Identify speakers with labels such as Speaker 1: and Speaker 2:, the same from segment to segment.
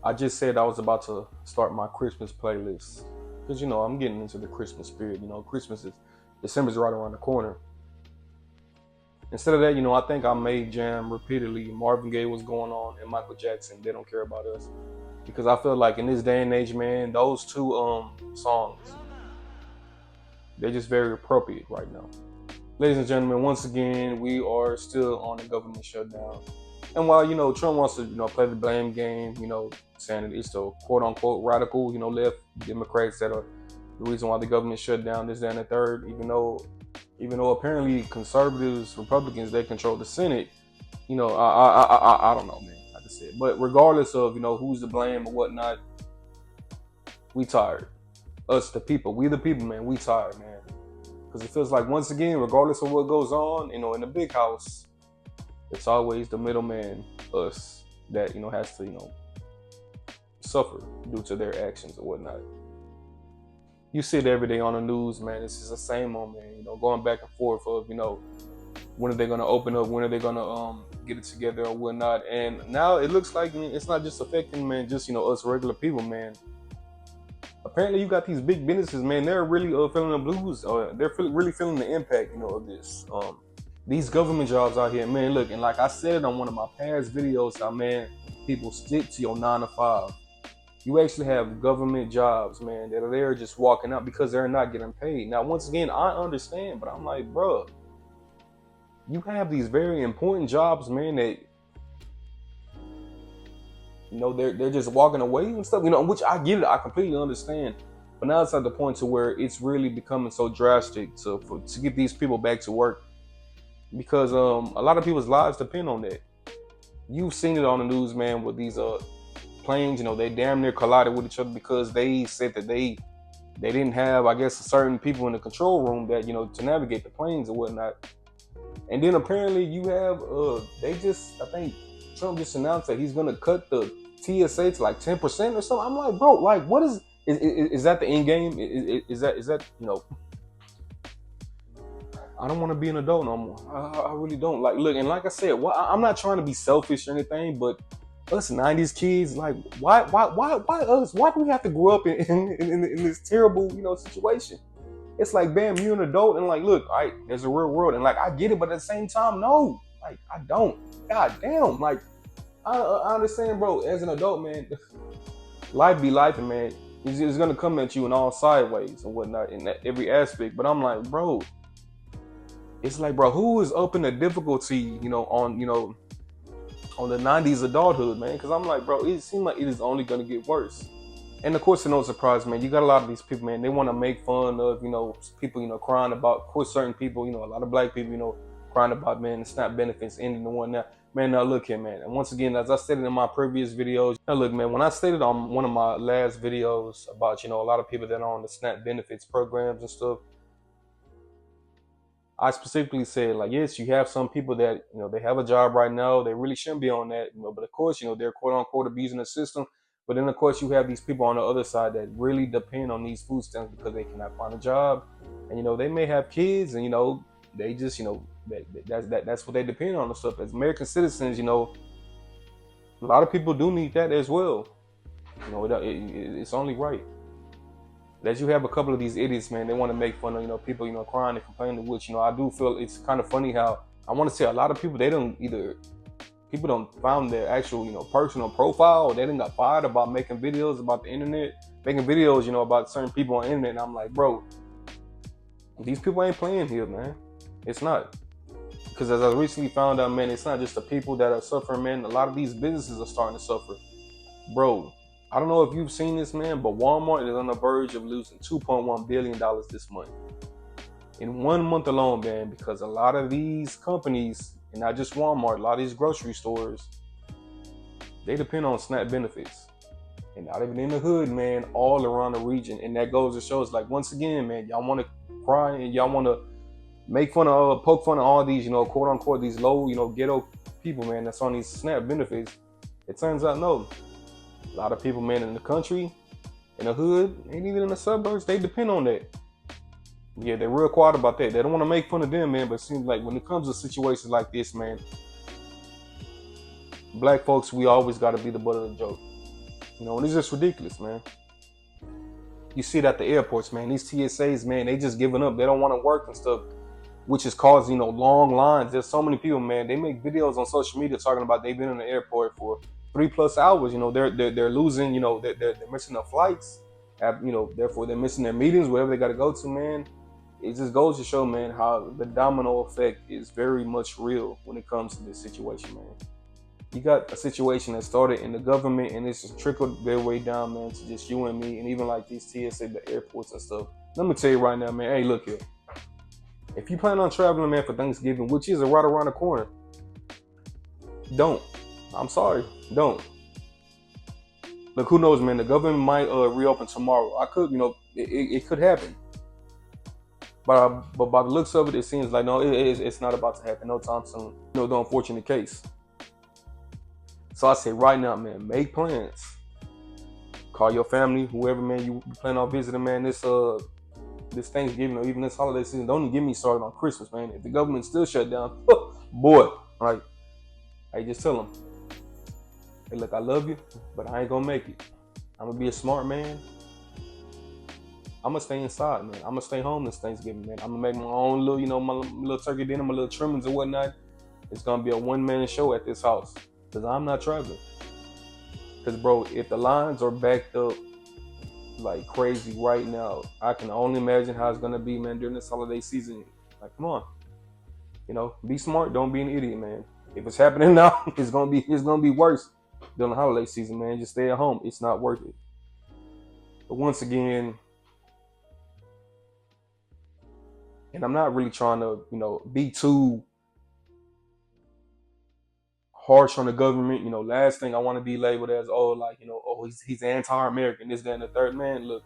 Speaker 1: I just said I was about to start my Christmas playlist because I'm getting into the Christmas spirit. Christmas is December's right around the corner. Instead of that, I think I made jam repeatedly Marvin Gaye, what's going on, and Michael Jackson, They Don't Care About Us, because I feel like in this day and age, man, those two songs, they're just very appropriate right now. Ladies and gentlemen, once again, we are still on the government shutdown. And while, Trump wants to, play the blame game, saying that it's the quote unquote radical, left Democrats that are the reason why the government shut down, this, that, and the third, even though apparently conservatives, Republicans, they control the Senate, I don't know, man, like I said. But regardless of, who's to blame or whatnot, we tired. Us, the people, we the people, man, we tired, man. Because it feels like, once again, regardless of what goes on, in the big house, it's always the middleman, us, that, has to, suffer due to their actions or whatnot. You see it every day on the news, man. It's just the same old, man, going back and forth of, when are they going to open up? When are they going to get it together or whatnot? And now it looks like it's not just affecting, man, just, us regular people, man. Apparently, you got these big businesses, man. They're really feeling the blues. They're really feeling the impact, of this. These government jobs out here, man. Look, and like I said on one of my past videos, how, man, people stick to your 9 to 5. You actually have government jobs, man, that are there just walking out because they're not getting paid. Now, once again, I understand, but I'm like, bro, you have these very important jobs, man, that they're just walking away and stuff, which I get it, I completely understand. But now it's at the point to where it's really becoming so drastic to get these people back to work, because a lot of people's lives depend on that. You've seen it on the news, man, with these planes, they damn near collided with each other because they said that they didn't have, I guess, certain people in the control room that, to navigate the planes or whatnot. And then apparently you have, I think Trump just announced that he's gonna cut the TSA to like 10% or something. I'm like, bro, like, what is that the end game? Is that I don't want to be an adult no more. I really don't. Like, look, and like I said, I'm not trying to be selfish or anything, but us 90s kids, like, why us? Why do we have to grow up in this terrible, situation? It's like, bam, you're an adult, and like, look, there's a real world, and like, I get it, but at the same time, no, like, I don't. God damn, like, I understand, bro. As an adult, man, life be life, and man, it's gonna come at you in all sideways and whatnot in every aspect. But I'm like, bro, it's like, bro, who is up in the difficulty, on the 90s adulthood, man? Because I'm like, bro, it seems like it is only gonna get worse. And of course, to no surprise, man, you got a lot of these people, man, they want to make fun of, people, crying about, of course, certain people, a lot of black people, crying about, man, the SNAP benefits ending and whatnot. Man, now look here, man. And once again, as I stated in my previous videos, now look, man, when I stated on one of my last videos about, a lot of people that are on the SNAP benefits programs and stuff, I specifically said, like, yes, you have some people that, they have a job right now. They really shouldn't be on that, but of course, they're quote unquote abusing the system. But then, of course, you have these people on the other side that really depend on these food stamps because they cannot find a job. And, they may have kids and, they just, that's what they depend on and stuff. As American citizens, a lot of people do need that as well. It's only right that you have a couple of these idiots, man. They want to make fun of, people, crying and complaining, which, I do feel it's kind of funny how I want to say a lot of people, people don't find their actual, personal profile, or they didn't got fired about making videos about the internet, making videos, about certain people on the internet. And I'm like, bro, these people ain't playing here, man. It's not. Because as I recently found out, man, it's not just the people that are suffering, man. A lot of these businesses are starting to suffer. Bro, I don't know if you've seen this, man, but Walmart is on the verge of losing $2.1 billion this month. In 1 month alone, man, because a lot of these companies, and not just Walmart, a lot of these grocery stores, they depend on SNAP benefits. And not even in the hood, man, all around the region. And that goes to show, it's like, once again, man, y'all want to cry and y'all want to make fun of, poke fun of all these, quote unquote, these low, ghetto people, man, that's on these SNAP benefits. It turns out, no. A lot of people, man, in the country, in the hood, and even in the suburbs, they depend on that. Yeah, they're real quiet about that. They don't want to make fun of them, man, but it seems like when it comes to situations like this, man, black folks, we always got to be the butt of the joke. You know, and it's just ridiculous, man. You see it at the airports, man. These TSAs, man, they just giving up. They don't want to work and stuff, which is causing, you know, long lines. There's so many people, man. They make videos on social media talking about they've been in the airport for 3+ hours. You know, they're losing. You know, they're missing their flights. You know, therefore they're missing their meetings, wherever they got to go to, man. It just goes to show, man, how the domino effect is very much real when it comes to this situation, man. You got a situation that started in the government and it's just trickled their way down, man, to just you and me, and even like these TSA, the airports and stuff. Let me tell you right now, man. Hey, look here. If you plan on traveling, man, for Thanksgiving, which is right around the corner, don't. I'm sorry, don't. Look, who knows, man? The government might reopen tomorrow. I could, you know, it could happen. But by the looks of it, it seems like no, it's not about to happen no time soon. You know, the unfortunate case. So I say right now, man, make plans. Call your family, whoever, man, you plan on visiting, man, this Thanksgiving or even this holiday season. Don't even get me started on Christmas, man. If the government still shut down, boy, like, I just tell them, hey, look, I love you, but I ain't gonna make it. I'm gonna be a smart man. I'm gonna stay inside, man. I'm gonna stay home this Thanksgiving, man. I'm gonna make my own little, you know, my little turkey dinner, my little trimmings and whatnot. It's gonna be a one-man show at this house. Because I'm not traveling. Because, bro, if the lines are backed up like crazy right now, I can only imagine how it's going to be, man, during this holiday season. Like, come on. You know, be smart. Don't be an idiot, man. If it's happening now, it's going to be worse during the holiday season, man. Just stay at home. It's not worth it. But once again, and I'm not really trying to, you know, be too harsh on the government. You know, last thing I want to be labeled as, oh, like, you know, oh, he's anti-American, this, that, and the third. Man, look,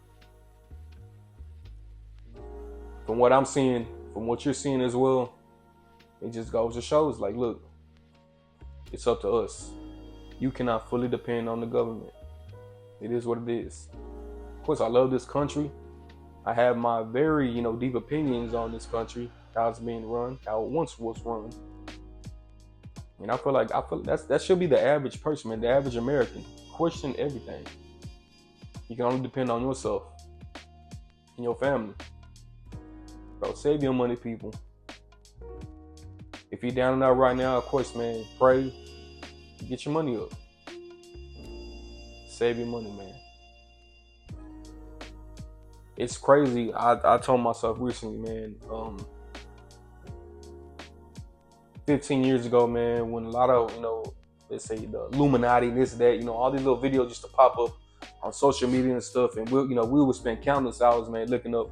Speaker 1: from what I'm seeing, from what you're seeing as well, it just goes to show, it's like, look, it's up to us. You cannot fully depend on the government. It is what it is. Of course, I love this country. I have my very, you know, deep opinions on this country, how it's being run, how it once was run. And I feel that should be the average person, man, the average American. Question everything. You can only depend on yourself and your family. Bro, save your money, people. If you're down and out right now, of course, man, pray. Get your money up. Save your money, man. It's crazy. I told myself recently, man, 15 years ago, man, when a lot of, you know, let's say the Illuminati, this, that, you know, all these little videos used to pop up on social media and stuff. And we would spend countless hours, man, looking up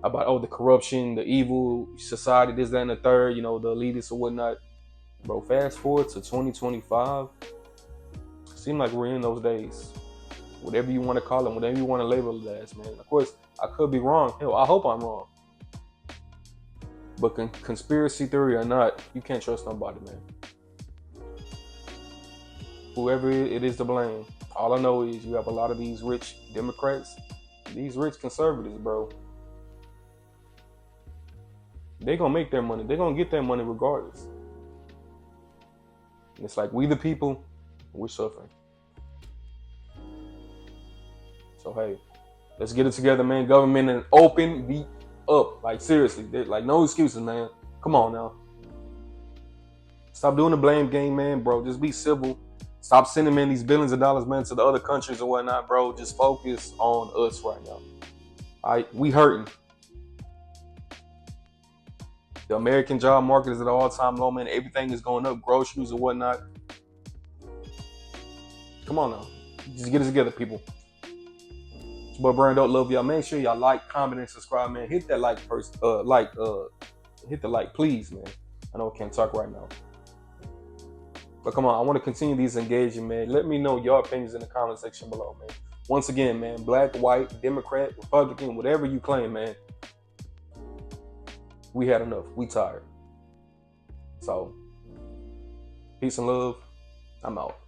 Speaker 1: about, oh, the corruption, the evil society, this, that, and the third, you know, the elitists or whatnot. Bro, fast forward to 2025. Seems like we're in those days. Whatever you want to call them, whatever you want to label it as, man. Of course, I could be wrong. Hell, I hope I'm wrong. But conspiracy theory or not, you can't trust nobody, man. Whoever it is to blame. All I know is you have a lot of these rich Democrats, these rich conservatives, bro. They're going to make their money. They're going to get their money regardless. And it's like, we the people, we're suffering. So, hey, let's get it together, man. Government and open the up. Like, seriously. Like, no excuses, man. Come on now. Stop doing the blame game, man, bro. Just be civil. Stop sending, man, these billions of dollars, man, to the other countries and whatnot, bro. Just focus on us right now. All right? We hurting. The American job market is at an all-time low, man. Everything is going up. Groceries and whatnot. Come on now. Just get it together, people. It's your boy Brando. Love y'all. Make sure y'all like, comment, and subscribe, man. Hit that like first. Hit the like, please, man. I know I can't talk right now. But come on, I want to continue these engaging, man. Let me know your opinions in the comment section below, man. Once again, man, black, white, Democrat, Republican, whatever you claim, man. We had enough. We tired. So, peace and love. I'm out.